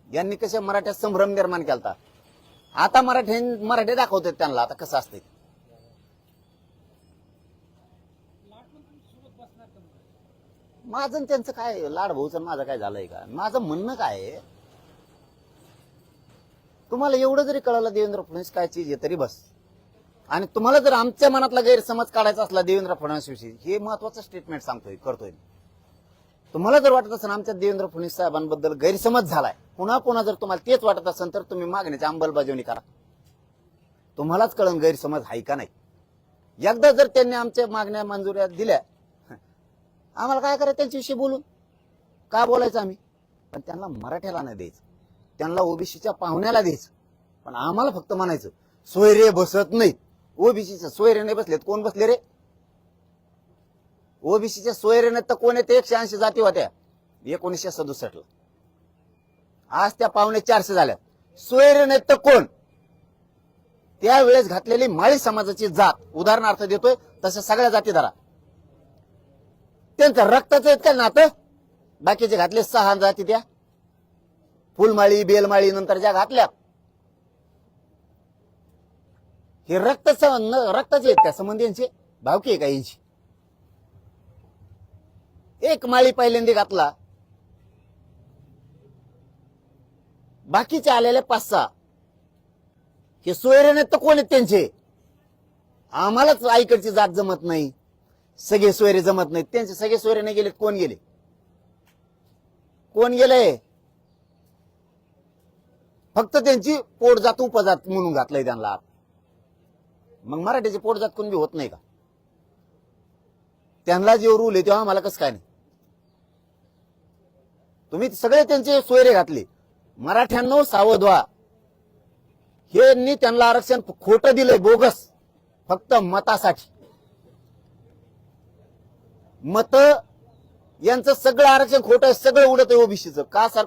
यांनी कशा मराठ्यात संभ्रम निर्माण केलता. आता मराठे दाखवतात त्यांना आता कसं असते. माझं आणि त्यांचं काय, लाड भाऊचं माझं काय झालंय का? माझं म्हणणं काय आहे, तुम्हाला एवढं जरी कळलं देवेंद्र फडणवीस काय चीज आहे तरी बस. आणि तुम्हाला जर आमच्या मनातला गैरसमज काढायचा असला देवेंद्र फडणवीस विषयी, हे महत्वाचं स्टेटमेंट करतोय. तुम्हाला जर वाटत असेल आमच्या देवेंद्र फडणवीस साहेबांबद्दल गैरसमज झालाय, पुन्हा जर तुम्हाला तेच वाटत असेल तर तुम्ही मागण्याची अंमलबजावणी करा. तुम्हालाच कळण गैरसमज आहे का नाही. एकदा जर त्यांनी आमच्या मागण्या मंजुऱ्या दिल्या, आम्हाला काय करायचं त्यांच्याविषयी बोलून, का बोलायचं आम्ही. पण त्यांना मराठ्याला नाही द्यायचं, त्यांना ओबीसीच्या पाहुण्याला द्यायचं. पण आम्हाला फक्त म्हणायचं सोयरे बसत नाहीत. ओबीसीच्या सोयरे नाही बसलेत. कोण बसले रे? ओबीसीच्या सोयरे नाही तर कोण येते? 180 जाती होत्या 1967 ला. आज त्या पावणे 400 झाल्या. सोयरे नाहीत तर कोण? त्यावेळेस घातलेली माळी समाजाची जात, उदाहरणार्थ देतोय, तसं सगळ्या जाती धरा. त्यांचं रक्ताचं आहेत का नातं? बाकीचे घातले 6 जाती, त्या फुलमाळी बेलमाळी नंतर ज्या घातल्या, हे रक्ताचे आहेत का संबंधींचे? भावकी आहे का यांची? एक माळी पहिल्यांदा घातला, बाकीचे आलेले 5-6 हे सोयरे नाहीत तर कोण आहेत त्यांचे? आम्हालाच आईकडची जात जमत नाही, सगळे सोयरे जमत नाहीत. त्यांचे सगळे सोयरे नाही गेले, कोण गेले? कोण गेले? फक्त त्यांची पोटजात उपजात म्हणून घातलंय त्यांना. मग मराठीची पोटजात कोण बी होत नाही का? त्यांना जेव्हा रूल आहे तेव्हा आम्हाला कसं काय नाही? तुम्ही सगळे त्यांचे सोयरे घातले. मराठ्यांनो सावध व्हा. हे त्यांना आरक्षण खोटं दिलंय, बोगस, फक्त मतासाठी. मत यांचं सगळं आरक्षण खोटं आहे, सगळं उडत आहे ओबीसीचं. का सर?